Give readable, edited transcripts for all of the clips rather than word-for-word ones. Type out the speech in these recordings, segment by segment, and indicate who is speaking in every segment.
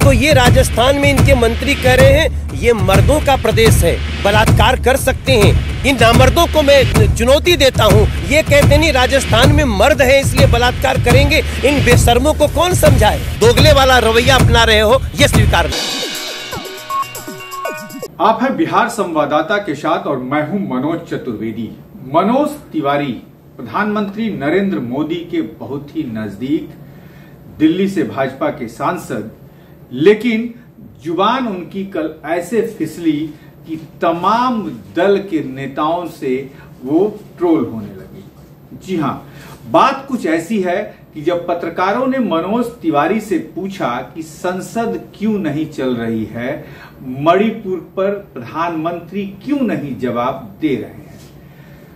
Speaker 1: तो ये राजस्थान में इनके मंत्री कह रहे हैं ये मर्दों का प्रदेश है, बलात्कार कर सकते हैं। इन नामर्दों को मैं चुनौती देता हूँ। ये कहते नहीं राजस्थान में मर्द है इसलिए बलात्कार करेंगे। इन बेशर्मों को कौन समझाए? दोगले वाला रवैया अपना रहे हो, ये स्वीकार नहीं।
Speaker 2: आप हैं बिहार संवाददाता के साथ और मैं हूं मनोज चतुर्वेदी। मनोज तिवारी प्रधानमंत्री नरेंद्र मोदी के बहुत ही नजदीक, दिल्ली से भाजपा के सांसद, लेकिन जुबान उनकी कल ऐसे फिसली कि तमाम दल के नेताओं से वो ट्रोल होने लगी। जी हां, बात कुछ ऐसी है कि जब पत्रकारों ने मनोज तिवारी से पूछा कि संसद क्यों नहीं चल रही है, मणिपुर पर प्रधानमंत्री क्यों नहीं जवाब दे रहे हैं,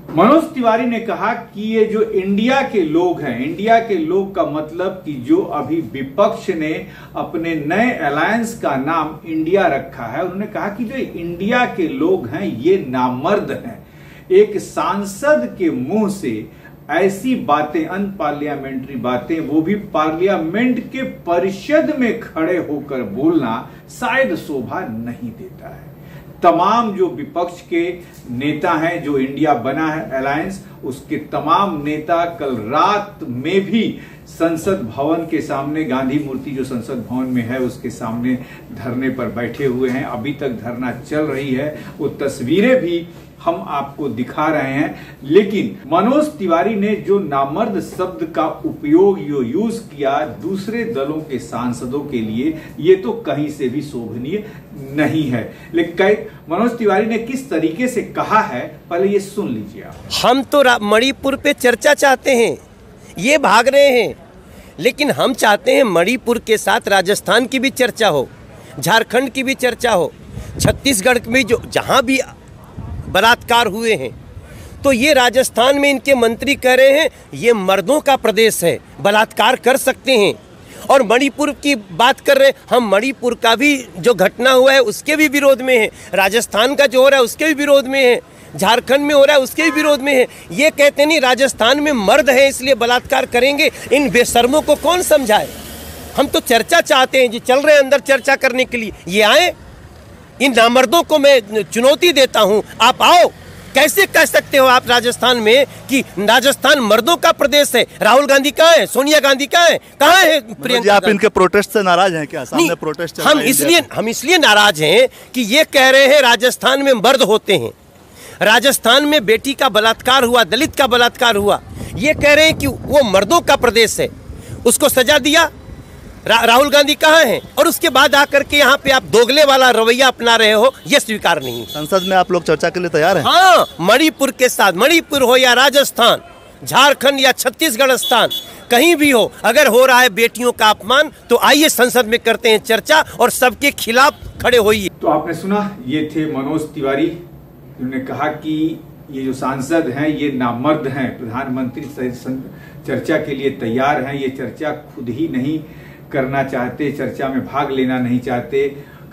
Speaker 2: मनोज तिवारी ने कहा कि ये जो इंडिया के लोग हैं, इंडिया के लोग का मतलब कि जो अभी विपक्ष ने अपने नए अलायंस का नाम इंडिया रखा है, उन्होंने कहा कि जो इंडिया के लोग हैं ये नामर्द हैं। एक सांसद के मुंह से ऐसी बातें, अनपार्लियामेंट्री बातें, वो भी पार्लियामेंट के परिषद में खड़े होकर बोलना शायद शोभा नहीं देता है। तमाम जो विपक्ष के नेता हैं, जो इंडिया बना है अलायंस, उसके तमाम नेता कल रात में भी संसद भवन के सामने, गांधी मूर्ति जो संसद भवन में है उसके सामने धरने पर बैठे हुए हैं। अभी तक धरना चल रही है, वो तस्वीरें भी हम आपको दिखा रहे हैं। लेकिन मनोज तिवारी ने जो नामर्द शब्द का उपयोग यूज किया दूसरे दलों के सांसदों के लिए, ये तो कहीं से भी शोभनीय नहीं है। लेकिन मनोज तिवारी ने किस तरीके से कहा है, पहले ये सुन लीजिए आप।
Speaker 1: हम तो मणिपुर पे चर्चा चाहते हैं, ये भाग रहे हैं, लेकिन हम चाहते हैं मणिपुर के साथ राजस्थान की भी चर्चा हो, झारखंड की भी चर्चा हो, छत्तीसगढ़ में जो जहां भी बलात्कार हुए हैं। तो ये राजस्थान में इनके मंत्री कह रहे हैं ये मर्दों का प्रदेश है, बलात्कार कर सकते हैं। और मणिपुर की बात कर रहे हैं, हम मणिपुर का भी जो घटना हुआ है उसके भी विरोध में है, राजस्थान का जो हो रहा है उसके भी विरोध में है, झारखंड में हो रहा है उसके भी विरोध में है। ये कहते नहीं राजस्थान में मर्द है इसलिए बलात्कार करेंगे। इन बेशर्मों को कौन समझाए? हम तो चर्चा चाहते हैं, जो चल रहे हैं अंदर चर्चा करने के लिए, ये आए। इन नामर्दों को मैं चुनौती देता हूं, आप आओ। कैसे कह सकते हो आप राजस्थान में कि राजस्थान मर्दों का प्रदेश है? राहुल गांधी कहाँ है? सोनिया गांधी कहाँ है? कहाँ है प्रियंका?
Speaker 3: आप इनके प्रोटेस्ट से नाराज हैं क्या? सामने प्रोटेस्ट
Speaker 1: हम इसलिए नाराज हैं कि ये कह रहे हैं राजस्थान में मर्द होते हैं। राजस्थान में बेटी का बलात्कार हुआ, दलित का बलात्कार हुआ, ये कह रहे हैं कि वो मर्दों का प्रदेश है, उसको सजा दिया। राहुल गांधी कहाँ हैं? और उसके बाद आकर के यहाँ पे आप दोगले वाला रवैया अपना रहे हो, ये स्वीकार नहीं।
Speaker 3: संसद में आप लोग चर्चा के लिए तैयार हैं?
Speaker 1: हाँ, मणिपुर के साथ, मणिपुर हो या राजस्थान, झारखंड या छत्तीसगढ़ स्थान, कहीं भी हो, अगर हो रहा है बेटियों का अपमान तो आइए संसद में करते हैं चर्चा और सबके खिलाफ खड़े होइए।
Speaker 2: तो आपने सुना, ये थे मनोज तिवारी। उन्होंने कहा कि ये जो सांसद हैं ये नामर्द हैं, प्रधानमंत्री चर्चा के लिए तैयार हैं, ये चर्चा खुद ही नहीं करना चाहते, चर्चा में भाग लेना नहीं चाहते।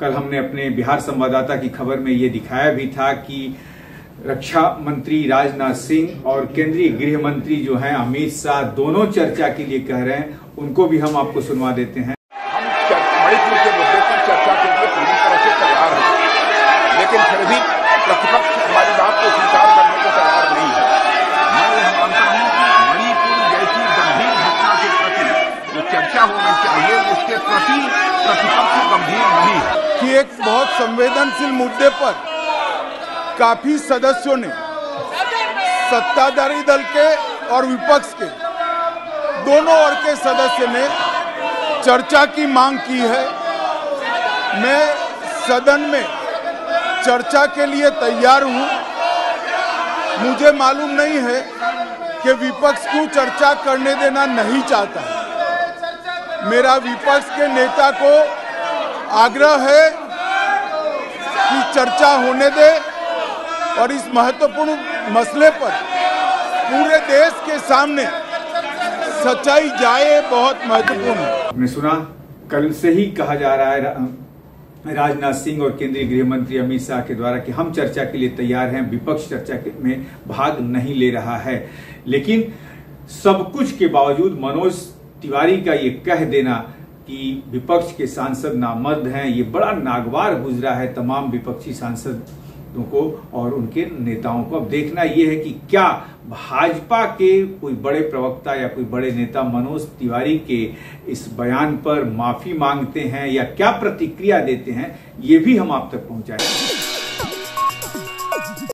Speaker 2: कल हमने अपने बिहार संवाददाता की खबर में ये दिखाया भी था कि रक्षा मंत्री राजनाथ सिंह और केंद्रीय गृह मंत्री जो हैं अमित शाह, दोनों चर्चा के लिए कह रहे हैं। उनको भी हम आपको सुनवा देते हैं।
Speaker 4: हम मणिपुर के मुद्दे पर चर्चा के लिए पूरी तरह से तैयार हैं, लेकिन फिर भी प्रतिपक्ष हमारी बात को स्वीकार करने को तैयार नहीं है। मैं यह मानता हूं कि मणिपुर जैसी गंभीर घटना के प्रति जो चर्चा होनी चाहिए उसके प्रति प्रतिपक्ष गंभीर नहीं है।
Speaker 5: कि एक बहुत संवेदनशील मुद्दे पर काफी सदस्यों ने, सत्ताधारी दल के और विपक्ष के दोनों ओर के सदस्य ने चर्चा की मांग की है। मैं सदन में चर्चा के लिए तैयार हूं। मुझे मालूम नहीं है कि विपक्ष क्यों चर्चा करने देना नहीं चाहता है। मेरा विपक्ष के नेता को आग्रह है कि चर्चा होने दे और इस महत्वपूर्ण मसले पर पूरे देश के सामने सच्चाई जाए, बहुत महत्वपूर्ण है।
Speaker 2: हमने सुना, कल से ही कहा जा रहा है राजनाथ सिंह और केंद्रीय गृह मंत्री अमित शाह के द्वारा कि हम चर्चा के लिए तैयार हैं, विपक्ष चर्चा में भाग नहीं ले रहा है। लेकिन सब कुछ के बावजूद मनोज तिवारी का ये कह देना कि विपक्ष के सांसद नामर्द हैं। ये बड़ा नागवार गुजरा है तमाम विपक्षी सांसदों को और उनके नेताओं को। अब देखना यह है कि क्या भाजपा के कोई बड़े प्रवक्ता या कोई बड़े नेता मनोज तिवारी के इस बयान पर माफी मांगते हैं या क्या प्रतिक्रिया देते हैं, ये भी हम आप तक पहुंचाएंगे।